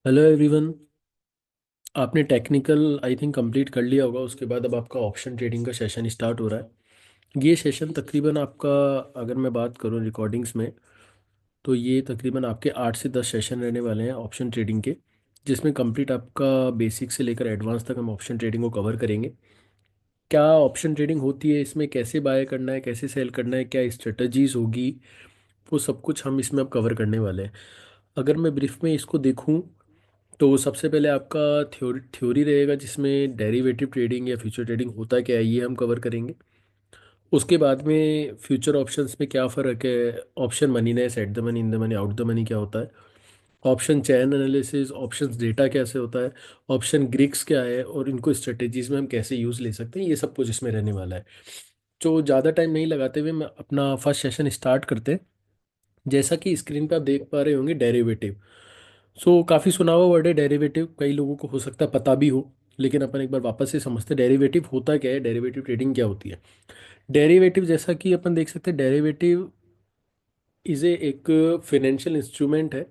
Hello everyone. आपने technical I think complete कर लिया होगा। उसके बाद अब आपका ऑप्शन ट्रेडिंग का सेशन स्टार्ट हो रहा है। ये सेशन तकरीबन आपका, अगर मैं बात करूं रिकॉर्डिंग्स में, तो ये तकरीबन आपके 8 से 10 सेशन रहने वाले हैं ऑप्शन ट्रेडिंग के, जिसमें कंप्लीट आपका बेसिक से लेकर एडवांस तक हम ऑप्शन ट्रेडिंग को कवर करेंगे। क्या ऑप्शन ट्रेडिंग होती है, इसमें कैसे बाय करना है, कैसे सेल करना है, क्या स्ट्रेटजीज होगी, वो सब कुछ हम इसमें अब कवर करने वाले हैं। अगर मैं ब्रीफ में इसको देखूं, तो सबसे पहले आपका थ्योरी रहेगा, जिसमें डेरिवेटिव ट्रेडिंग या फ्यूचर ट्रेडिंग होता क्या है ये हम कवर करेंगे। उसके बाद में फ्यूचर ऑप्शंस में क्या फ़र्क है, option moneyness, at the money, in the money, out the money क्या होता है, option chain analysis, options data कैसे होता है, ऑप्शन ग्रिक्स क्या है, और इनको स्ट्रेटेजीज में हम कैसे यूज़ ले सकते हैं, ये सब कुछ इसमें रहने वाला है। तो ज़्यादा टाइम नहीं लगाते हुए मैं अपना फर्स्ट सेशन स्टार्ट करते हैं। जैसा कि स्क्रीन पे आप देख पा रहे होंगे, डेरिवेटिव। सो काफ़ी सुना हुआ वर्ड है डेरिवेटिव, कई लोगों को हो सकता है पता भी हो, लेकिन अपन एक बार वापस से समझते हैं डेरिवेटिव होता क्या है, डेरिवेटिव ट्रेडिंग क्या होती है। डेरिवेटिव, जैसा कि अपन देख सकते हैं, डेरिवेटिव इज ए एक फाइनेंशियल इंस्ट्रूमेंट है।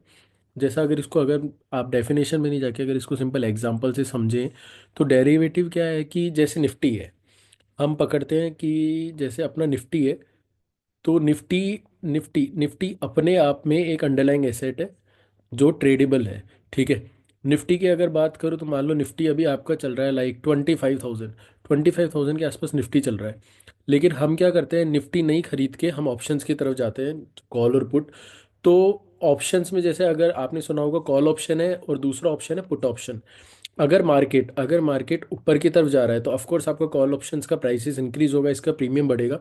जैसा अगर इसको, अगर आप डेफिनेशन में नहीं जाके अगर इसको सिंपल एग्जांपल से समझें, तो डेरिवेटिव क्या है कि जैसे निफ्टी है, हम पकड़ते हैं कि जैसे अपना निफ्टी है, तो निफ्टी निफ्टी निफ्टी अपने आप में एक अंडरलाइंग एसेट है जो ट्रेडेबल है। ठीक है। निफ्टी की अगर बात करूँ, तो मान लो निफ्टी अभी आपका चल रहा है लाइक 25,000 के आसपास निफ्टी चल रहा है। लेकिन हम क्या करते हैं, निफ्टी नहीं खरीद के हम ऑप्शंस की तरफ जाते हैं, कॉल और पुट। तो ऑप्शंस में जैसे अगर आपने सुना होगा, कॉल ऑप्शन है और दूसरा ऑप्शन है पुट ऑप्शन। अगर मार्केट ऊपर की तरफ जा रहा है, तो ऑफकोर्स आपका कॉल ऑप्शंस का प्राइसेस इंक्रीज होगा, इसका प्रीमियम बढ़ेगा।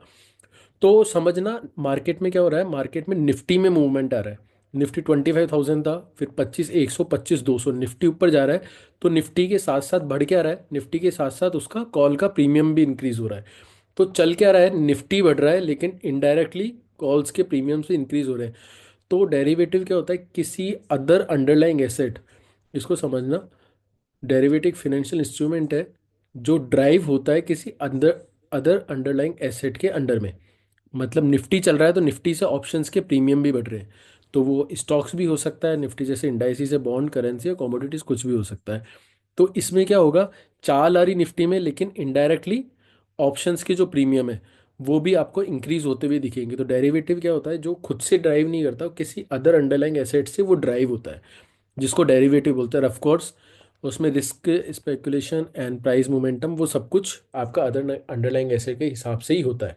तो समझना, मार्केट में क्या हो रहा है, मार्केट में निफ्टी में मूवमेंट आ रहा है। निफ्टी 25,000 था, फिर 25, 125, 200, निफ्टी ऊपर जा रहा है। तो निफ्टी के साथ साथ बढ़ क्या रहा है, निफ्टी के साथ साथ उसका कॉल का प्रीमियम भी इंक्रीज हो रहा है। तो चल क्या रहा है, निफ्टी बढ़ रहा है, लेकिन इनडायरेक्टली कॉल्स के प्रीमियम से इंक्रीज हो रहे हैं। तो डेरिवेटिव क्या होता है, किसी अदर अंडरलाइंग एसेट, इसको समझना, डेरिवेटिव फाइनेंशियल इंस्ट्रूमेंट है जो ड्राइव होता है किसी अंदर अदर अंडरलाइंग एसेट के अंडर में। मतलब निफ्टी चल रहा है, तो निफ्टी से ऑप्शंस के प्रीमियम भी बढ़ रहे हैं। तो वो स्टॉक्स भी हो सकता है, निफ्टी जैसे इंडाइसिस है, बॉन्ड, करेंसी या कमोडिटीज, कुछ भी हो सकता है। तो इसमें क्या होगा, चाल आ रही निफ्टी में, लेकिन इनडायरेक्टली ऑप्शंस के जो प्रीमियम है वो भी आपको इंक्रीज होते हुए दिखेंगे। तो डेरिवेटिव क्या होता है, जो खुद से ड्राइव नहीं करता, किसी अदर अंडरलाइंग एसेट से वो ड्राइव होता है, जिसको डेरिवेटिव बोलते हैं। ऑफ कोर्स उसमें risk, speculation and price momentum, वो सब कुछ आपका अदर अंडरलाइंग एसेट के हिसाब से ही होता है।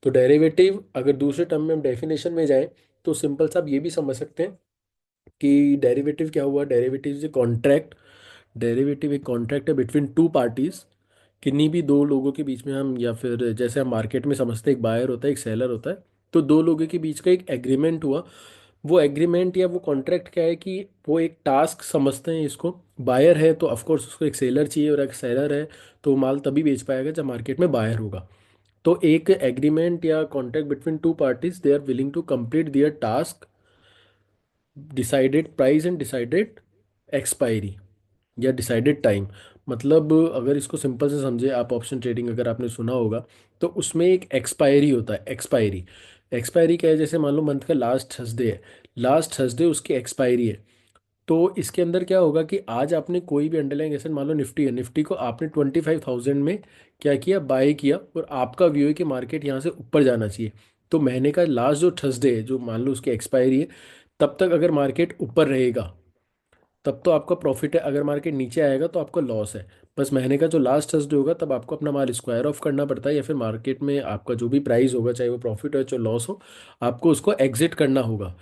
तो डेरिवेटिव, अगर दूसरे टर्म में हम डेफिनेशन में जाएं, तो सिंपल सा आप ये भी समझ सकते हैं कि डेरिवेटिव क्या हुआ, derivative is a contract. Derivative एक कॉन्ट्रैक्ट है बिटवीन टू पार्टीज, किन्हीं भी दो लोगों के बीच में हम, या फिर जैसे हम मार्केट में समझते हैं, एक बायर होता है, एक सेलर होता है। तो दो लोगों के बीच का एक एग्रीमेंट हुआ। वो एग्रीमेंट या वो कॉन्ट्रैक्ट क्या है कि वो एक टास्क समझते हैं इसको। बायर है तो ऑफकोर्स उसको एक सेलर चाहिए, और एक सेलर है तो वो माल तभी बेच पाएगा जब मार्केट में बायर होगा। तो एक एग्रीमेंट या contract between two parties, they are willing to complete their task, decided price and decided expiry, या डिसाइडेड टाइम। मतलब अगर इसको सिंपल से समझे आप, ऑप्शन ट्रेडिंग अगर आपने सुना होगा, तो उसमें एक एक्सपायरी होता है। एक्सपायरी, एक्सपायरी क्या है, जैसे मान लो मंथ का लास्ट थर्सडे है, लास्ट थर्सडे उसकी एक्सपायरी है। तो इसके अंदर क्या होगा कि आज आपने कोई भी अंडरलाइंग एसेट, मान लो निफ्टी है, निफ्टी को आपने 25,000 में क्या किया, बाय किया, और आपका व्यू है कि मार्केट यहाँ से ऊपर जाना चाहिए। तो महीने का लास्ट जो थर्सडे है, जो मान लो उसकी एक्सपायरी है, तब तक अगर मार्केट ऊपर रहेगा तब तो आपका प्रॉफिट है, अगर मार्केट नीचे आएगा तो आपका लॉस है। बस महीने का जो लास्ट थर्सडे होगा, तब आपको अपना माल स्क्वायर ऑफ करना पड़ता है, या फिर मार्केट में आपका जो भी प्राइस होगा, चाहे वो प्रॉफिट हो चाहे लॉस हो, आपको उसको एग्जिट करना होगा।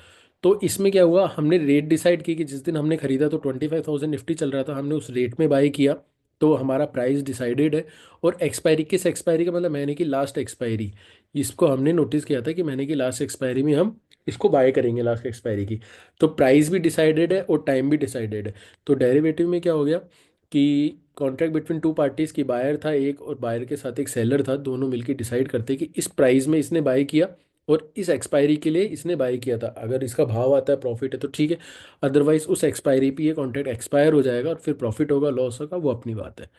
तो इसमें क्या हुआ, हमने रेट डिसाइड की कि जिस दिन हमने खरीदा तो 25,000 निफ्टी चल रहा था, हमने उस रेट में बाई किया, तो हमारा प्राइस डिसाइडेड है। और एक्सपायरी, किस एक्सपायरी का मतलब, महीने की लास्ट एक्सपायरी, इसको हमने नोटिस किया था कि महीने की लास्ट एक्सपायरी में हम इसको बाय करेंगे, लास्ट एक्सपायरी की। तो प्राइस भी डिसाइडेड है और टाइम भी डिसाइडेड है। तो डेरिवेटिव में क्या हो गया कि कॉन्ट्रैक्ट बिटवीन टू पार्टीज की, बायर था एक और बायर के साथ एक सेलर था, दोनों मिलकर डिसाइड करते कि इस प्राइस में इसने बाय किया और इस एक्सपायरी के लिए इसने बाय किया था। अगर इसका भाव आता है, प्रॉफिट है, तो ठीक है। अदरवाइज उस एक्सपायरी पे ये कॉन्ट्रैक्ट एक्सपायर हो जाएगा, और फिर प्रॉफिट होगा लॉस होगा वो अपनी बात है।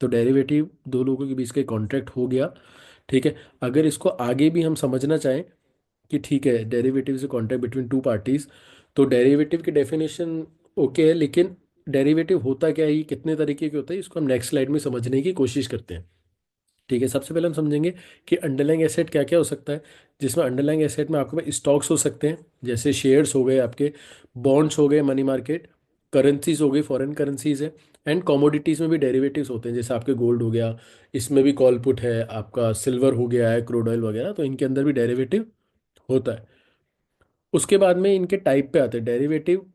तो डेरिवेटिव दो लोगों के बीच का कॉन्ट्रैक्ट हो गया। ठीक है। अगर इसको आगे भी हम समझना चाहें कि ठीक है, डेरिवेटिव से कॉन्ट्रैक्ट बिटवीन टू पार्टीज, तो डेरिवेटिव की डेफिनेशन ओके है, लेकिन डेरिवेटिव होता क्या है, ये कितने तरीके के होते हैं, इसको हम नेक्स्ट स्लाइड में समझने की कोशिश करते हैं। ठीक है, सबसे पहले हम समझेंगे कि अंडरलाइंग एसेट क्या क्या हो सकता है। जिसमें अंडरलाइंग एसेट में आपके पास स्टॉक्स हो सकते हैं, जैसे शेयर्स हो गए आपके, बॉन्ड्स हो गए मनी मार्केट, करेंसीज हो गई फॉरेन करेंसीज है, एंड कमोडिटीज़ में भी डेरिवेटिव्स होते हैं, जैसे आपके गोल्ड हो गया, इसमें भी कॉल पुट है, आपका सिल्वर हो गया है, क्रूड ऑयल वगैरह, तो इनके अंदर भी डेरिवेटिव होता है। उसके बाद में इनके टाइप पे आते हैं डेरिवेटिव।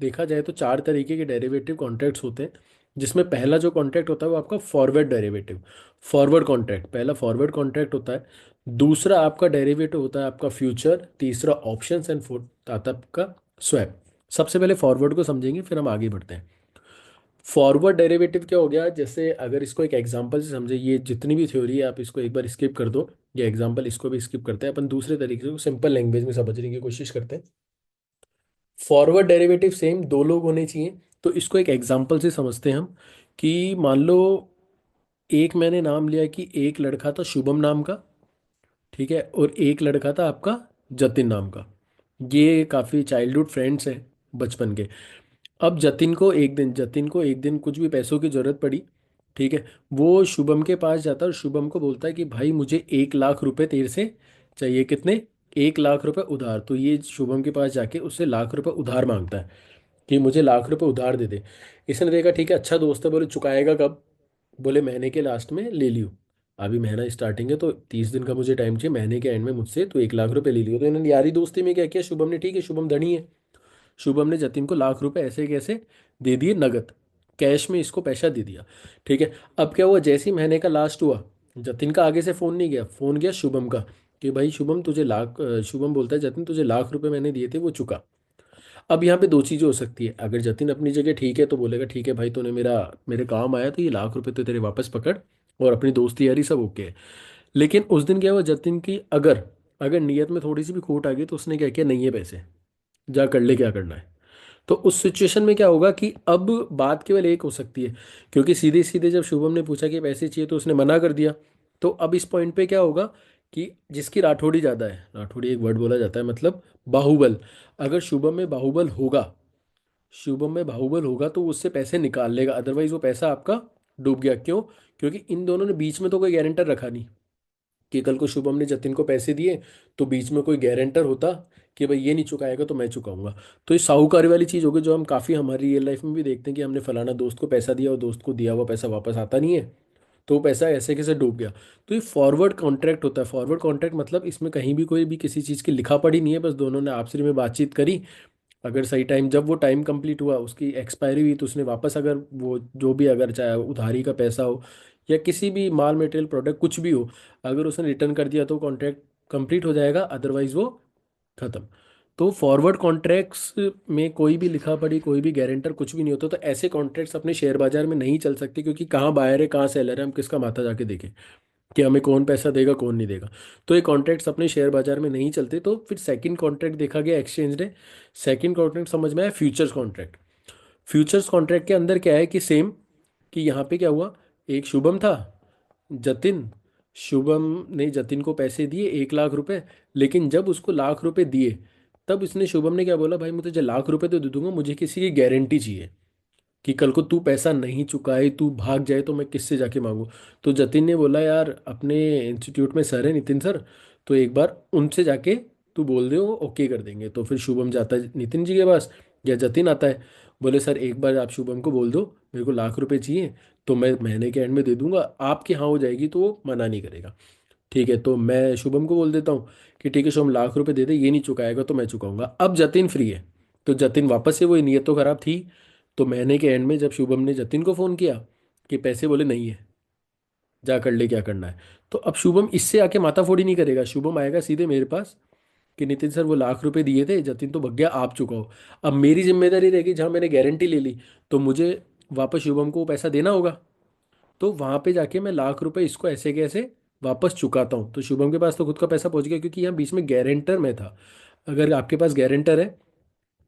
देखा जाए तो चार तरीके के डेरिवेटिव कॉन्ट्रैक्ट्स होते हैं, जिसमें पहला जो कॉन्ट्रैक्ट होता है वो आपका फॉरवर्ड डेरिवेटिव, फॉरवर्ड कॉन्ट्रैक्ट, पहला फॉरवर्ड कॉन्ट्रैक्ट होता है। दूसरा आपका डेरिवेटिव होता है आपका फ्यूचर, तीसरा ऑप्शंस, एंड फोर्थ आता है आपका स्वैप। सबसे पहले फॉरवर्ड को समझेंगे, फिर हम आगे बढ़ते हैं। फॉरवर्ड डेरिवेटिव क्या हो गया, जैसे अगर इसको एक एग्जांपल से समझे, ये जितनी भी थ्योरी है आप इसको एक बार स्किप कर दो, ये एग्जांपल इसको भी स्किप करते हैं, अपन दूसरे तरीके से सिंपल लैंग्वेज में समझने की कोशिश करते हैं। फॉरवर्ड डेरिवेटिव सेम दो लोग होने चाहिए, तो इसको एक एग्जांपल से समझते हैं हम, कि मान लो एक मैंने नाम लिया कि एक लड़का था शुभम नाम का, ठीक है, और एक लड़का था आपका जतिन नाम का। ये काफ़ी चाइल्डहुड फ्रेंड्स हैं बचपन के। अब जतिन को एक दिन कुछ भी पैसों की ज़रूरत पड़ी, ठीक है। वो शुभम के पास जाता है और शुभम को बोलता है कि भाई मुझे 1 लाख रुपए तेरे से चाहिए, कितने, 1 लाख रुपए उधार। तो ये शुभम के पास जाके उससे लाख रुपए उधार मांगता है कि मुझे लाख रुपए उधार दे दे। इसने देखा ठीक है अच्छा दोस्त है, बोले चुकाएगा कब, बोले महीने के लास्ट में ले लियो, अभी महीना स्टार्टिंग है तो 30 दिन का मुझे टाइम चाहिए, महीने के एंड में मुझसे तो 1 लाख रुपए ले लियो। तो इन्होंने यारी दोस्ती में क्या किया, शुभम ने, ठीक है शुभम धनी है, शुभम ने जतिन को लाख रुपए ऐसे कैसे दे दिए, नगद, कैश में इसको पैसा दे दिया। ठीक है, अब क्या हुआ, जैसे ही महीने का लास्ट हुआ, जतिन का आगे से फोन नहीं गया, फोन गया शुभम का, कि भाई शुभम तुझे शुभम बोलता है जतिन तुझे लाख रुपए मैंने दिए थे वो चुका। अब यहाँ पे दो चीज़ें हो सकती है, अगर जतिन अपनी जगह ठीक है तो बोलेगा ठीक है भाई तूने मेरे काम आया तो ये लाख रुपए तो तेरे वापस पकड़, और अपनी दोस्ती यारी सब ओके है। लेकिन उस दिन क्या हुआ, जतिन की अगर अगर नीयत में थोड़ी सी भी खोट आ गई तो उसने क्या किया, नहीं है पैसे, जा कर ले क्या करना है। तो उस सिचुएशन में क्या होगा कि अब बात केवल एक हो सकती है, क्योंकि सीधे सीधे जब शुभम ने पूछा कि पैसे चाहिए तो उसने मना कर दिया। तो अब इस पॉइंट पे क्या होगा कि जिसकी राठौड़ी ज़्यादा है, राठौड़ी एक वर्ड बोला जाता है मतलब बाहुबल, अगर शुभम में बाहुबल होगा तो वो उससे पैसे निकाल लेगा, अदरवाइज वो पैसा आपका डूब गया। क्यों, क्योंकि इन दोनों ने बीच में तो कोई गारंटर रखा नहीं, कि कल को शुभम ने जतिन को पैसे दिए तो बीच में कोई गारंटर होता कि भाई ये नहीं चुकाएगा तो मैं चुकाऊंगा। तो ये साहूकारी वाली चीज़ होगी जो हम काफ़ी हमारी रियल लाइफ में भी देखते हैं, कि हमने फलाना दोस्त को पैसा दिया और दोस्त को दिया हुआ पैसा वापस आता नहीं है, तो वो पैसा ऐसे कैसे डूब गया। तो ये फॉरवर्ड कॉन्ट्रैक्ट होता है। फॉरवर्ड कॉन्ट्रैक्ट मतलब इसमें कहीं भी कोई भी किसी चीज़ की लिखा पढ़ी नहीं है, बस दोनों ने आपसी में बातचीत करी, अगर सही टाइम जब वो टाइम कंप्लीट हुआ उसकी एक्सपायरी हुई तो उसने वापस, अगर वो जो भी, अगर चाहे उधारी का पैसा हो या किसी भी माल मटेरियल प्रोडक्ट कुछ भी हो, अगर उसने रिटर्न कर दिया तो कॉन्ट्रैक्ट कंप्लीट हो जाएगा, अदरवाइज वो खत्म। तो फॉरवर्ड कॉन्ट्रैक्ट्स में कोई भी लिखा पढ़ी, कोई भी गारंटर कुछ भी नहीं होता, तो ऐसे कॉन्ट्रैक्ट्स अपने शेयर बाजार में नहीं चल सकते, क्योंकि कहाँ बायर है कहाँ सेलर है हम किसका माथा जाके देखें कि हमें कौन पैसा देगा कौन नहीं देगा। तो ये कॉन्ट्रैक्ट्स अपने शेयर बाजार में नहीं चलते। तो फिर सेकंड कॉन्ट्रैक्ट देखा गया एक्सचेंज डे। सेकंड कॉन्ट्रैक्ट समझ में आया, फ्यूचर्स कॉन्ट्रैक्ट। फ्यूचर्स कॉन्ट्रैक्ट के अंदर क्या है कि सेम, कि यहाँ पे क्या हुआ, एक शुभम था, जतिन, शुभम ने जतिन को पैसे दिए 1 लाख रुपए, लेकिन जब उसको लाख रुपए दिए तब इसने, शुभम ने क्या बोला, भाई मुझे 1 लाख रुपए तो दे दूंगा, मुझे किसी की गारंटी चाहिए कि कल को तू पैसा नहीं चुकाए, तू भाग जाए तो मैं किससे जाके मांगू। तो जतिन ने बोला यार अपने इंस्टीट्यूट में सर है नितिन सर, तो एक बार उनसे जाके तू बोल दे वो ओके कर देंगे। तो फिर शुभम जाता है नितिन जी के पास, या जतिन आता है, बोले सर एक बार आप शुभम को बोल दो मेरे को लाख रुपए चाहिए, तो मैं महीने के एंड में दे दूंगा, आपके यहाँ हो जाएगी तो वो मना नहीं करेगा। ठीक है, तो मैं शुभम को बोल देता हूँ कि ठीक है शुभम लाख रुपए दे दे, ये नहीं चुकाएगा तो मैं चुकाऊंगा। अब जतिन फ्री है, तो जतिन वापस से, वो नीयत तो खराब थी, तो महीने के एंड में जब शुभम ने जतिन को फ़ोन किया कि पैसे, बोले नहीं है, जा कर ले क्या करना है। तो अब शुभम इससे आके माथाफोड़ी नहीं करेगा, शुभम आएगा सीधे मेरे पास कि नितिन सर वो लाख रुपए दिए थे, जतिन तो भग गया, आप चुकाओ। अब मेरी जिम्मेदारी रहेगी, जहाँ मैंने गारंटी ले ली तो मुझे वापस शुभम को वो पैसा देना होगा। तो वहां पे जाके मैं लाख रुपए इसको ऐसे कैसे वापस चुकाता हूँ। तो शुभम के पास तो खुद का पैसा पहुंच गया, क्योंकि यहाँ बीच में गारंटर में था। अगर आपके पास गारंटर है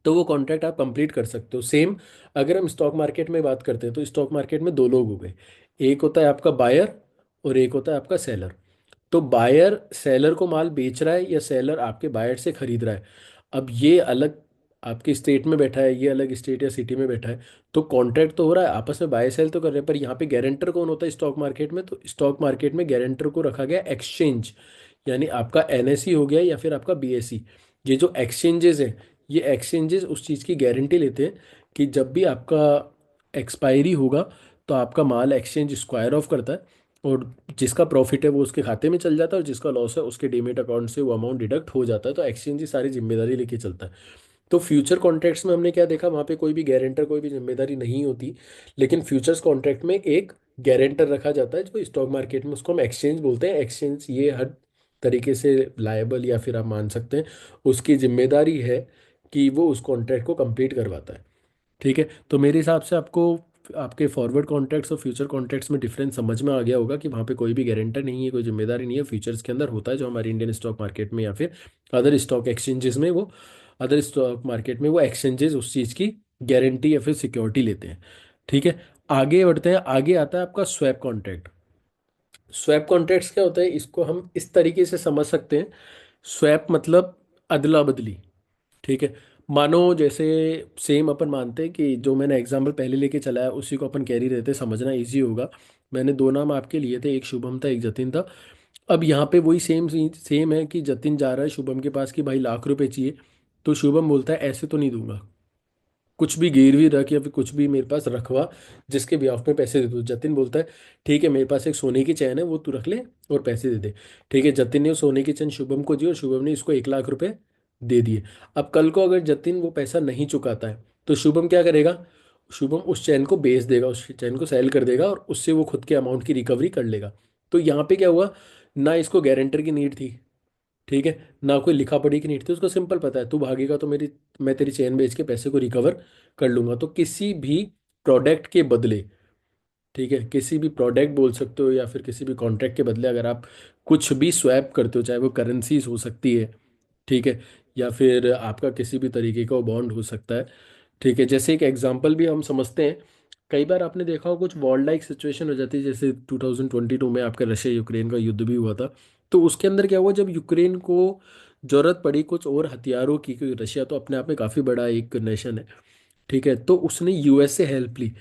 तो वो कॉन्ट्रैक्ट आप कंप्लीट कर सकते हो। सेम अगर हम स्टॉक मार्केट में बात करते हैं तो स्टॉक मार्केट में दो लोग हो गए, एक होता है आपका बायर और एक होता है आपका सेलर। तो बायर सेलर को माल बेच रहा है या सेलर आपके बायर से खरीद रहा है, अब ये अलग आपके स्टेट में बैठा है, ये अलग स्टेट या सिटी में बैठा है, तो कॉन्ट्रैक्ट तो हो रहा है, आपस में बाय सेल तो कर रहे हैं, पर यहाँ पे गारंटर कौन होता है स्टॉक मार्केट में? तो स्टॉक मार्केट में गारंटर को रखा गया एक्सचेंज, यानी आपका एनएसई हो गया या फिर आपका बीएसई। ये जो एक्सचेंजेस हैं, ये एक्सचेंजेस उस चीज़ की गारंटी लेते हैं कि जब भी आपका एक्सपायरी होगा तो आपका माल एक्सचेंज स्क्वायर ऑफ करता है, और जिसका प्रॉफिट है वो उसके खाते में चल जाता है, और जिसका लॉस है उसके डीमेट अकाउंट से वो अमाउंट डिडक्ट हो जाता है। तो एक्सचेंज ही सारी जिम्मेदारी लेके चलता है। तो फ्यूचर कॉन्ट्रैक्ट्स में हमने क्या देखा, वहाँ पे कोई भी गारंटर, कोई भी जिम्मेदारी नहीं होती, लेकिन फ्यूचर्स कॉन्ट्रैक्ट में एक गारंटर रखा जाता है जो स्टॉक मार्केट में, उसको हम एक्सचेंज बोलते हैं। एक्सचेंज ये हर तरीके से लायबल, या फिर आप मान सकते हैं उसकी जिम्मेदारी है कि वो उस कॉन्ट्रैक्ट को कंप्लीट करवाता है। ठीक है, तो मेरे हिसाब से आपको आपके फॉरवर्ड कॉन्ट्रैक्ट्स और फ्यूचर कॉन्ट्रैक्ट्स में डिफरेंस समझ में आ गया होगा कि वहाँ पे कोई भी गारंटर नहीं है, कोई जिम्मेदारी नहीं है। फ्यूचर्स के अंदर होता है जो हमारे इंडियन स्टॉक मार्केट में या फिर अदर स्टॉक एक्सचेंजेस में, वो अदर स्टॉक मार्केट में वो एक्सचेंजेस उस चीज़ की गारंटी या फिर सिक्योरिटी लेते हैं। ठीक है, आगे बढ़ते हैं। आगे आता है आपका स्वैप कॉन्ट्रैक्ट। स्वैप कॉन्ट्रैक्ट्स क्या होता है, इसको हम इस तरीके से समझ सकते हैं। स्वैप मतलब अदला बदली। ठीक है, मानो जैसे सेम अपन मानते हैं कि जो मैंने एग्जाम्पल पहले लेके चला है उसी को अपन कैरी रहते, समझना इजी होगा। मैंने दो नाम आपके लिए थे, एक शुभम था एक जतिन था। अब यहाँ पे वही सेम सेम है कि जतिन जा रहा है शुभम के पास कि भाई लाख रुपए चाहिए। तो शुभम बोलता है ऐसे तो नहीं दूंगा, कुछ भी गिरवी रख या फिर कुछ भी मेरे पास रखवा जिसके ब्याह में पैसे दे दो। जतिन बोलता है ठीक है, मेरे पास एक सोने की चैन है, वो तू रख ले और पैसे दे दे। ठीक है, जतिन ने वो सोने की चैन शुभम को दी और शुभम ने इसको 1 लाख रुपए दे दिए। अब कल को अगर जतिन वो पैसा नहीं चुकाता है तो शुभम क्या करेगा? शुभम उस चैन को बेच देगा, उस चैन को सेल कर देगा और उससे वो खुद के अमाउंट की रिकवरी कर लेगा। तो यहाँ पे क्या हुआ, ना इसको गारंटर की नीड थी, ठीक है, ना कोई लिखा पढ़ी की नीड थी, उसको सिंपल पता है तू भागेगा तो मेरी, मैं तेरी चेन बेच के पैसे को रिकवर कर लूंगा। तो किसी भी प्रोडक्ट के बदले, ठीक है, किसी भी प्रोडक्ट बोल सकते हो या फिर किसी भी कॉन्ट्रैक्ट के बदले अगर आप कुछ भी स्वैप करते हो, चाहे वो करेंसीज हो सकती है, ठीक है, या फिर आपका किसी भी तरीके का बॉन्ड हो सकता है। ठीक है, जैसे एक एग्जांपल भी हम समझते हैं। कई बार आपने देखा हो कुछ वॉर लाइक सिचुएशन हो जाती है, जैसे 2022 में आपका रशिया यूक्रेन का युद्ध भी हुआ था। तो उसके अंदर क्या हुआ, जब यूक्रेन को जरूरत पड़ी कुछ और हथियारों की, क्योंकि रशिया तो अपने आप में काफ़ी बड़ा एक नेशन है, ठीक है, तो उसने यूएस से हेल्प ली।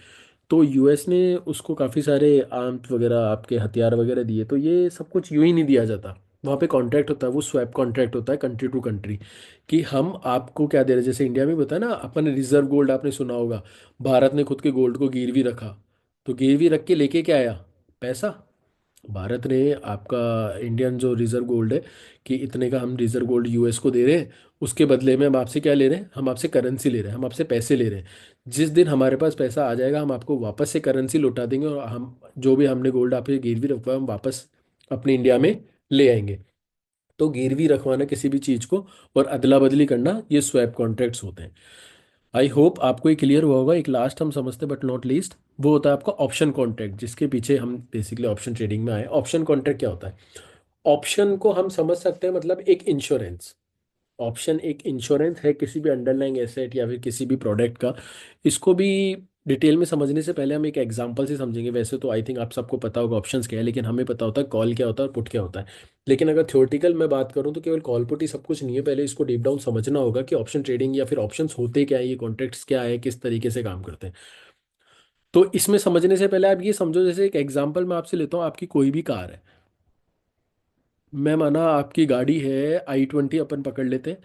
तो यूएस ने उसको काफ़ी सारे आर्म्स वगैरह, आपके हथियार वगैरह दिए। तो ये सब कुछ यूं ही नहीं दिया जाता, वहाँ पे कॉन्ट्रैक्ट होता है, वो स्वैप कॉन्ट्रैक्ट होता है कंट्री टू कंट्री, कि हम आपको क्या दे रहे हैं। जैसे इंडिया में बताया ना अपन, रिजर्व गोल्ड आपने सुना होगा, भारत ने खुद के गोल्ड को गिरवी रखा, तो गिरवी रख के लेके क्या आया? पैसा। भारत ने आपका इंडियन जो रिजर्व गोल्ड है, कि इतने का हम रिजर्व गोल्ड यूएस को दे रहे हैं, उसके बदले में हम आपसे क्या ले रहे हैं? हम आपसे करेंसी ले रहे हैं, हम आपसे पैसे ले रहे हैं। जिस दिन हमारे पास पैसा आ जाएगा हम आपको वापस से करेंसी लौटा देंगे, और हम जो भी हमने गोल्ड आपसे गिरवी रखवा है हम वापस अपने इंडिया में ले आएंगे। तो गिरवी रखवाना किसी भी चीज़ को और अदला बदली करना, ये स्वैप कॉन्ट्रैक्ट्स होते हैं। आई होप आपको ये क्लियर हुआ होगा। एक लास्ट हम समझते बट नॉट लीस्ट, वो होता है आपका ऑप्शन कॉन्ट्रैक्ट, जिसके पीछे हम बेसिकली ऑप्शन ट्रेडिंग में आए। ऑप्शन कॉन्ट्रैक्ट क्या होता है? ऑप्शन को हम समझ सकते हैं मतलब एक इंश्योरेंस। ऑप्शन एक इंश्योरेंस है किसी भी अंडरलाइंग एसेट या फिर किसी भी प्रोडक्ट का। इसको भी डिटेल में समझने से पहले हम एक एग्जांपल से समझेंगे। वैसे तो आई थिंक आप सबको पता होगा ऑप्शंस क्या है, लेकिन हमें पता होता है कॉल क्या होता है और पुट क्या होता है। लेकिन अगर थ्योरेटिकल में बात करूं तो केवल कॉल पुट ही सब कुछ नहीं है, पहले इसको डीप डाउन समझना होगा कि ऑप्शन ट्रेडिंग या फिर ऑप्शंस होते क्या है, ये कॉन्ट्रैक्ट्स क्या है, किस तरीके से काम करते हैं। तो इसमें समझने से पहले आप ये समझो, जैसे एक एग्जांपल मैं आपसे लेता हूँ, आपकी कोई भी कार है। मैं माना आपकी गाड़ी है i20, अपन पकड़ लेते हैं,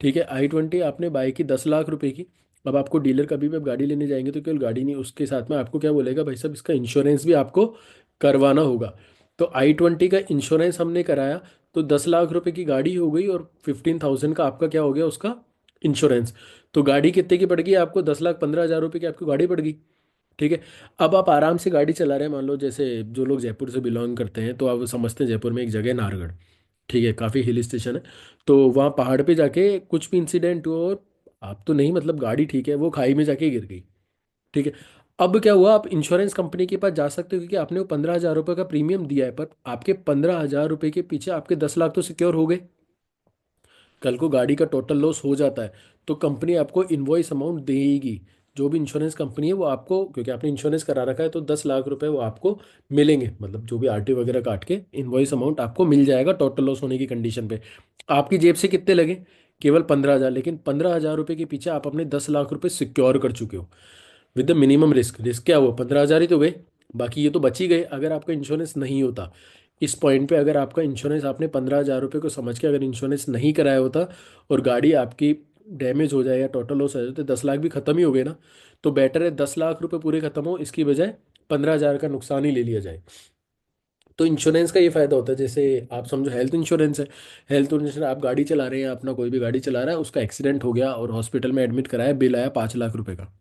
ठीक है, i20 आपने बाई की 10 लाख रुपए की। अब आपको डीलर कभी भी आप गाड़ी लेने जाएंगे तो केवल गाड़ी नहीं, उसके साथ में आपको क्या बोलेगा, भाई साहब इसका इंश्योरेंस भी आपको करवाना होगा। तो i20 का इंश्योरेंस हमने कराया, तो 10 लाख रुपए की गाड़ी हो गई और 15,000 का आपका क्या हो गया उसका इंश्योरेंस। तो गाड़ी कितने की पड़ गई आपको? 10,15,000 रुपए की आपको गाड़ी पड़ गई। ठीक है, अब आप आराम से गाड़ी चला रहे हैं, मान लो जैसे जो लोग जयपुर से बिलोंग करते हैं तो आप समझते हैं जयपुर में एक जगह है नाहरगढ़, ठीक है, काफ़ी हिल स्टेशन है। तो वहाँ पहाड़ पे जाके कुछ भी इंसिडेंट हुआ और आप तो नहीं, मतलब गाड़ी ठीक है वो खाई में जाके गिर गई। ठीक है, अब क्या हुआ, आप इंश्योरेंस कंपनी के पास जा सकते हो क्योंकि आपने वो 15,000 रुपये का प्रीमियम दिया है, पर आपके 15,000 रुपये के पीछे आपके 10 लाख तो सिक्योर हो गए। कल को गाड़ी का टोटल लॉस हो जाता है तो कंपनी आपको इनवॉइस अमाउंट देगी। जो भी इंश्योरेंस कंपनी है वो आपको, क्योंकि आपने इंश्योरेंस करा रखा है, तो 10 लाख रुपए वो आपको मिलेंगे, मतलब जो भी आरटी वगैरह काट के इनवॉइस अमाउंट आपको मिल जाएगा टोटल लॉस होने की कंडीशन पे। आपकी जेब से कितने लगे? केवल 15,000, लेकिन 15,000 रुपये के पीछे आप अपने 10 लाख रुपए सिक्योर कर चुके हो with the minimum risk. Risk क्या हुआ, 15,000 ही तो गए, बाकी ये तो बच ही गए। अगर आपका इंश्योरेंस नहीं होता इस पॉइंट पे, अगर आपका इंश्योरेंस, आपने 15,000 रुपये को समझ के अगर इंश्योरेंस नहीं कराया होता और गाड़ी आपकी डैमेज हो जाए या टोटल लॉस हो जाए, तो 10 लाख भी खत्म ही हो गए ना। तो बेटर है 10 लाख रुपए पूरे खत्म हो, इसकी बजाय 15,000 का नुकसान ही ले लिया जाए। तो इंश्योरेंस का ये फायदा होता है, जैसे आप समझो हेल्थ इंश्योरेंस है। हेल्थ इंश्योरेंस, आप गाड़ी चला रहे हैं, अपना कोई भी गाड़ी चला रहा है, उसका एक्सीडेंट हो गया और हॉस्पिटल में एडमिट कराया, बिल आया 5 लाख रुपए का।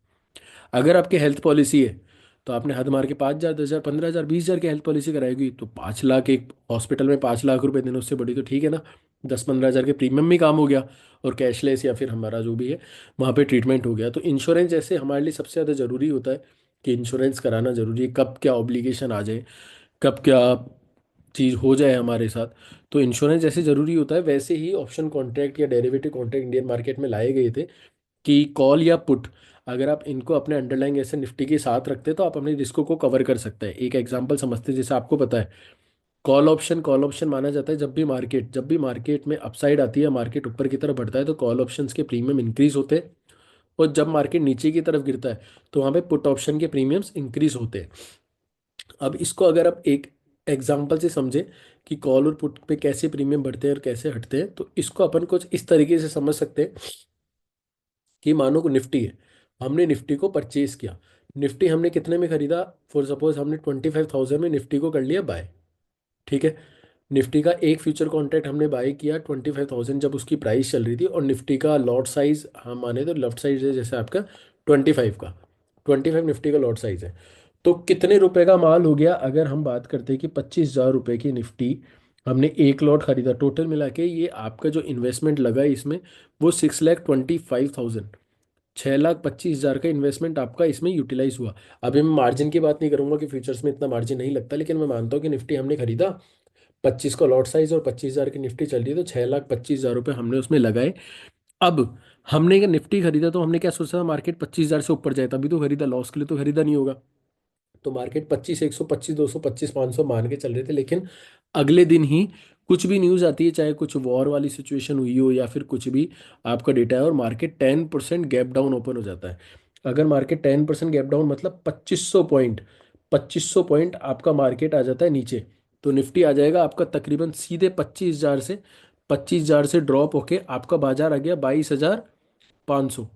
अगर आपकी हेल्थ पॉलिसी है तो आपने हद मार के 5,000, 10,000, 15,000, 20,000 की हेल्थ पॉलिसी कराएगी, तो 5 लाख एक हॉस्पिटल में 5 लाख रुपए देने, उससे बड़ी तो ठीक है ना। 10-15 हज़ार के प्रीमियम में काम हो गया, और कैशलेस या फिर हमारा जो भी है वहाँ पे ट्रीटमेंट हो गया। तो इंश्योरेंस जैसे हमारे लिए सबसे ज़्यादा ज़रूरी होता है कि इंश्योरेंस कराना ज़रूरी है, कब क्या ऑब्लिगेशन आ जाए, कब क्या चीज़ हो जाए हमारे साथ। तो इंश्योरेंस जैसे ज़रूरी होता है, वैसे ही ऑप्शन कॉन्ट्रैक्ट या डेरिवेटिव कॉन्ट्रैक्ट इंडियन मार्केट में लाए गए थे कि कॉल या पुट, अगर आप इनको अपने अंडरलाइंग ऐसे निफ्टी के साथ रखते हैं तो आप अपने रिस्क को कवर कर सकते हैं। एक एग्जांपल समझते हैं, जैसे आपको पता है कॉल ऑप्शन माना जाता है, जब भी मार्केट में अपसाइड आती है, मार्केट ऊपर की तरफ बढ़ता है तो कॉल ऑप्शंस के प्रीमियम इंक्रीज होते हैं, और जब मार्केट नीचे की तरफ गिरता है तो वहाँ पे पुट ऑप्शन के प्रीमियम्स इंक्रीज होते हैं। अब इसको अगर आप एक एग्जांपल से समझे कि कॉल और पुट पे कैसे प्रीमियम बढ़ते हैं और कैसे हटते हैं, तो इसको अपन कुछ इस तरीके से समझ सकते हैं कि मानो को निफ्टी है, हमने निफ्टी को परचेज किया। निफ्टी हमने कितने में खरीदा, फॉर सपोज हमने 25,000 में निफ्टी को कर लिया बाय। ठीक है, निफ्टी का एक फ्यूचर कॉन्ट्रैक्ट हमने बाय किया 25,000 जब उसकी प्राइस चल रही थी, और निफ्टी का लॉट साइज हम माने तो लेफ्ट साइड है जैसे आपका 25 का, 25 निफ्टी का लॉट साइज है। तो कितने रुपए का माल हो गया, अगर हम बात करते हैं कि 25,000 रुपये की निफ्टी हमने एक लॉट खरीदा, टोटल मिला के ये आपका जो इन्वेस्टमेंट लगा इसमें वो 6,25,000, 6,25,000 का इन्वेस्टमेंट आपका इसमें यूटिलाइज हुआ। अभी मैं मार्जिन की बात नहीं करूंगा कि फ्यूचर्स में इतना मार्जिन नहीं लगता, लेकिन मैं मानता हूँ कि निफ्टी हमने खरीदा 25 का लॉट साइज और 25,000 की निफ्टी चल रही है, तो 6,25,000 रुपये हमने उसमें लगाए। अब हमने अगर निफ्टी खरीदा तो हमने क्या सोचा था, मार्केट 25,000 से ऊपर जाए तभी तो खरीदा, लॉस के लिए तो खरीदा नहीं होगा। तो मार्केट 25, 125, 225, 500 मान के चल रहे थे, लेकिन अगले दिन ही कुछ भी न्यूज़ आती है, चाहे कुछ वॉर वाली सिचुएशन हुई हो या फिर कुछ भी आपका डेटा है, और मार्केट 10% गैप डाउन ओपन हो जाता है। अगर मार्केट 10% गैप डाउन मतलब 2500 पॉइंट, 2500 पॉइंट आपका मार्केट आ जाता है नीचे, तो निफ्टी आ जाएगा आपका तकरीबन सीधे 25,000 से ड्रॉप होके आपका बाजार आ गया 22,500।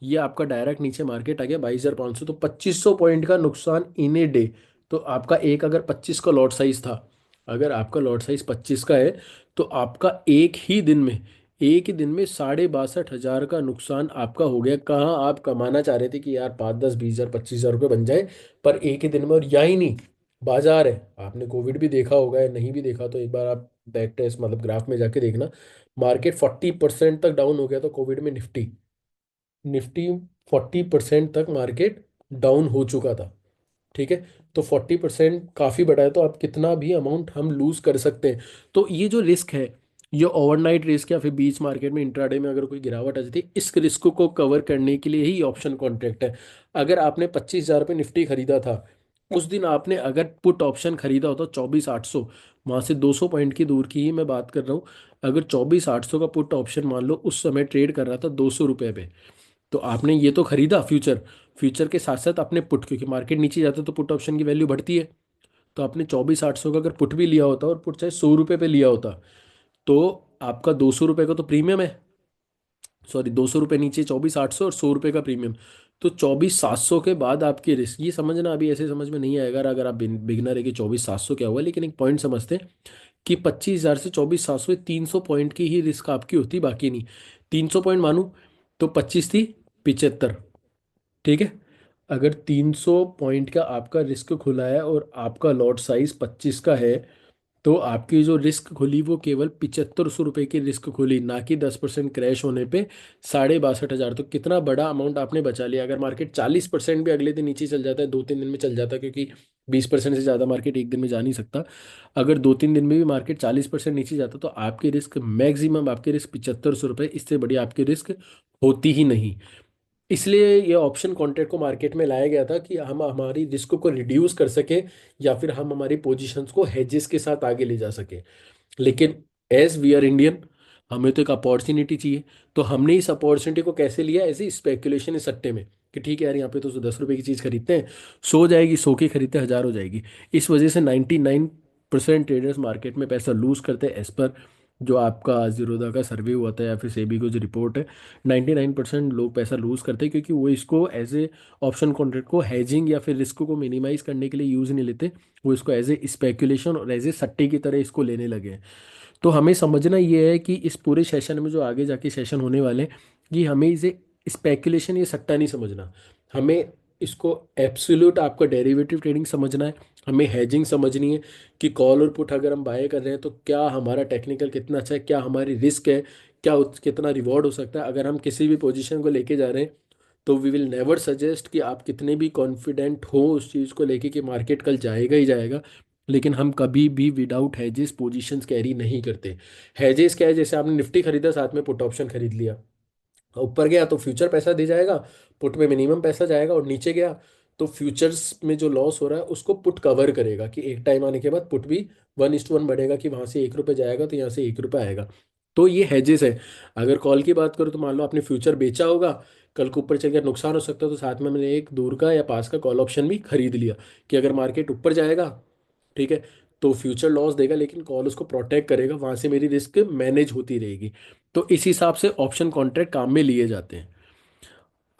ये आपका डायरेक्ट नीचे मार्केट आ गया 22,500, तो 2500 पॉइंट का नुकसान इन ए डे। तो आपका एक अगर 25 का लॉट साइज था, अगर आपका लॉट साइज 25 का है, तो आपका एक ही दिन में 62,500 का नुकसान आपका हो गया। कहाँ आप कमाना चाह रहे थे कि यार 5, 10, 20,000, 25,000 रुपये बन जाए, पर एक ही दिन में, और यही नहीं, बाजार है, आपने कोविड भी देखा होगा या नहीं भी देखा तो एक बार आप बैक टेस्ट मतलब ग्राफ में जाके देखना, मार्केट 40% तक डाउन हो गया था कोविड में। निफ्टी निफ्टी 40% तक मार्केट डाउन हो चुका था। ठीक है, तो 40% काफ़ी बड़ा है, तो आप कितना भी अमाउंट हम लूज कर सकते हैं। तो ये जो रिस्क है, ये ओवरनाइट रिस्क या फिर बीच मार्केट में इंट्राडे में अगर कोई गिरावट आ जाती है, इस रिस्क को कवर करने के लिए ही ऑप्शन कॉन्ट्रैक्ट है। अगर आपने 25,000 रुपये निफ्टी खरीदा था, उस दिन आपने अगर पुट ऑप्शन खरीदा होता 24,800, वहां से 200 पॉइंट की दूर की ही मैं बात कर रहा हूँ, अगर 24,800 का पुट ऑप्शन मान लो उस समय ट्रेड कर रहा था 200 रुपये पे, तो आपने ये तो खरीदा फ्यूचर, फ्यूचर के साथ साथ आपने पुट, क्योंकि मार्केट नीचे जाता है तो पुट ऑप्शन की वैल्यू बढ़ती है, तो आपने 24,800 का अगर पुट भी लिया होता और पुट चाहे 100 रुपये पे लिया होता, तो आपका 200 रुपये का तो प्रीमियम है, सॉरी 200 रुपये नीचे 24,800 और 100 रुपये का प्रीमियम, तो 24,700 के बाद आपकी रिस्क, ये समझना अभी ऐसे समझ में नहीं आएगा अगर आप बिगनर है कि 24,700 क्या हुआ, लेकिन एक पॉइंट समझते हैं कि 25,000 से 24,700, 300 पॉइंट की ही रिस्क आपकी होती, बाकी नहीं। 300 पॉइंट मानूं तो 25 थी 75। ठीक है, अगर 300 पॉइंट का आपका रिस्क खुला है और आपका लॉट साइज 25 का है, तो आपकी जो रिस्क खुली वो केवल 7,500 रुपये की रिस्क खुली, ना कि 10% क्रैश होने पे 62,500। तो कितना बड़ा अमाउंट आपने बचा लिया। अगर मार्केट 40% भी अगले दिन नीचे चल जाता है, 2-3 दिन में चल जाता है, क्योंकि 20% से ज़्यादा मार्केट एक दिन में जा नहीं सकता, अगर 2-3 दिन में भी मार्केट 40% नीचे जाता तो आपकी रिस्क मैक्सिमम, आपकी रिस्क 7,500 रुपये, इससे बड़ी आपकी रिस्क होती ही नहीं। इसलिए ये ऑप्शन कॉन्ट्रैक्ट को मार्केट में लाया गया था कि हम हमारी रिस्क को रिड्यूस कर सके, या फिर हम हमारी पोजीशंस को हेजेस के साथ आगे ले जा सके। लेकिन एज वी आर इंडियन, हमें तो एक अपॉर्चुनिटी चाहिए। तो हमने इस अपॉर्चुनिटी को कैसे लिया, ऐसे स्पेकुलेशन इस सट्टे में, कि ठीक है यार यहाँ पे तो 10 रुपए की चीज़ खरीदते हैं, 100 जाएगी, 100 की खरीदते हैं 1000 हो जाएगी। इस वजह से 99% ट्रेडर्स मार्केट में पैसा लूज करते हैं, एज पर जो आपका जीरोधा का सर्वे हुआ था या फिर सेबी को जो रिपोर्ट है। 99% लोग पैसा लूज करते हैं क्योंकि वो इसको एज ए ऑप्शन कॉन्ट्रैक्ट को हैजिंग या फिर रिस्क को मिनिमाइज करने के लिए यूज़ नहीं लेते, वो इसको एज ए स्पेकुलेशन और एज ए सट्टे की तरह इसको लेने लगे हैं। तो हमें समझना ये है कि इस पूरे सेशन में जो आगे जाके सेशन होने वाले हैं, कि हमें इसे स्पेकुलेशन, ये सट्टा नहीं समझना। हमें इसको एब्सोल्यूट आपका डेरिवेटिव ट्रेडिंग समझना है। हमें हेजिंग समझनी है कि कॉल और पुट अगर हम बाय कर रहे हैं तो क्या हमारा टेक्निकल कितना अच्छा है, क्या हमारी रिस्क है, क्या कितना रिवॉर्ड हो सकता है। अगर हम किसी भी पोजीशन को लेके जा रहे हैं तो वी विल नेवर सजेस्ट कि आप कितने भी कॉन्फिडेंट हो उस चीज़ को लेके कि मार्केट कल जाएगा ही जाएगा, लेकिन हम कभी भी विदाउट हैजेस पोजीशंस कैरी नहीं करते। हैजेस क्या है, जैसे आपने निफ्टी खरीदा, साथ में पुट ऑप्शन खरीद लिया, ऊपर गया तो फ्यूचर पैसा दे जाएगा, पुट में मिनिमम पैसा जाएगा, और नीचे गया तो फ्यूचर्स में जो लॉस हो रहा है उसको पुट कवर करेगा, कि एक टाइम आने के बाद पुट भी 1:1 बढ़ेगा, कि वहां से 1 रुपये जाएगा तो यहाँ से 1 रुपये आएगा। तो ये हैजेस है। अगर कॉल की बात करूँ तो मान लो आपने फ्यूचर बेचा होगा, कल को ऊपर चल गया नुकसान हो सकता है, तो साथ में मैंने एक दूर का या पास का कॉल ऑप्शन भी खरीद लिया, कि अगर मार्केट ऊपर जाएगा, ठीक है, तो फ्यूचर लॉस देगा लेकिन कॉल उसको प्रोटेक्ट करेगा, वहां से मेरी रिस्क मैनेज होती रहेगी। तो इस हिसाब से ऑप्शन कॉन्ट्रैक्ट काम में लिए जाते हैं।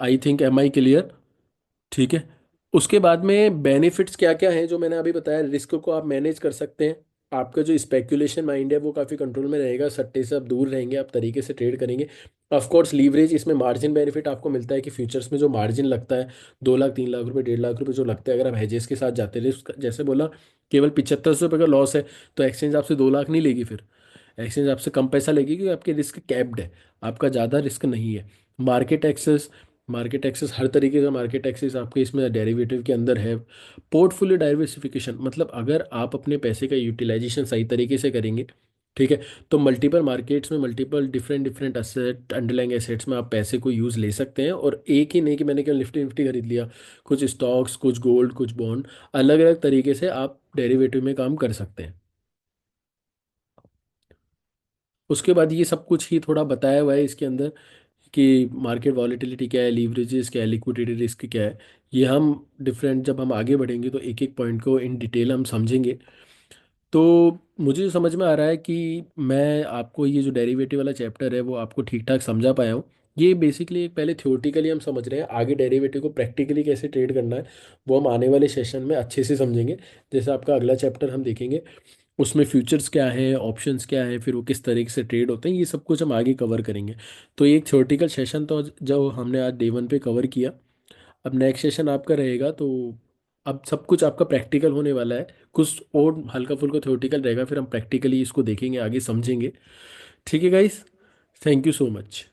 I think, am I clear? ठीक है। उसके बाद में बेनिफिट्स क्या क्या हैं जो मैंने अभी बताया, रिस्क को आप मैनेज कर सकते हैं, आपका जो स्पेक्यूलेशन माइंड है वो काफ़ी कंट्रोल में रहेगा, सट्टे से आप दूर रहेंगे, आप तरीके से ट्रेड करेंगे। ऑफ कोर्स लीवरेज, इसमें मार्जिन बेनिफिट आपको मिलता है कि फ्यूचर्स में जो मार्जिन लगता है, 2 लाख 3 लाख रुपए 1.5 लाख रुपए जो लगता है, अगर आप हेजेस के साथ जाते हैं, रिस्क जैसे बोला केवल 7500 रुपये का लॉस है, तो एक्सचेंज आपसे 2 लाख नहीं लेगी, फिर एक्सचेंज आपसे कम पैसा लेगी क्योंकि आपके रिस्क कैप्ड है, आपका ज़्यादा रिस्क नहीं है। मार्केट एक्सेस, मार्केट एक्सेस हर तरीके का मार्केट एक्सेस आपके इसमें डेरिवेटिव के अंदर है। पोर्टफोलियो डाइवर्सिफिकेशन, मतलब अगर आप अपने पैसे का यूटिलाइजेशन सही तरीके से करेंगे, ठीक है, तो मल्टीपल मार्केट्स में multiple different different asset, underlying assets में आप पैसे को यूज़ ले सकते हैं, और एक ही नहीं कि मैंने केवल निफ्टी निफ्टी खरीद लिया, कुछ स्टॉक्स, कुछ गोल्ड, कुछ बॉन्ड, अलग अलग तरीके से आप डेरिवेटिव में काम कर सकते हैं। उसके बाद ये सब कुछ ही थोड़ा बताया हुआ है इसके अंदर, कि मार्केट वॉलेटिलिटी क्या है, लीवरेजेस क्या है, लिक्विडिटी रिस्क क्या है। ये हम डिफरेंट, जब हम आगे बढ़ेंगे तो एक एक पॉइंट को इन डिटेल हम समझेंगे। तो मुझे जो समझ में आ रहा है कि मैं आपको ये जो डेरिवेटिव वाला चैप्टर है वो आपको ठीक ठाक समझा पाया हूँ। ये बेसिकली एक, पहले थ्योरेटिकली हम समझ रहे हैं, आगे डेरिवेटिव को प्रैक्टिकली कैसे ट्रेड करना है वो हम आने वाले सेशन में अच्छे से समझेंगे। जैसे आपका अगला चैप्टर हम देखेंगे, उसमें फ्यूचर्स क्या है, ऑप्शंस क्या है, फिर वो किस तरीके से ट्रेड होते हैं, ये सब कुछ हम आगे कवर करेंगे। तो ये एक थ्योरेटिकल सेशन तो जो हमने आज डे 1 पे कवर किया, अब नेक्स्ट सेशन आपका रहेगा, तो अब सब कुछ आपका प्रैक्टिकल होने वाला है, कुछ और हल्का फुल्का थ्योरेटिकल रहेगा, फिर हम प्रैक्टिकली इसको देखेंगे, आगे समझेंगे। ठीक है guys, thank you so much.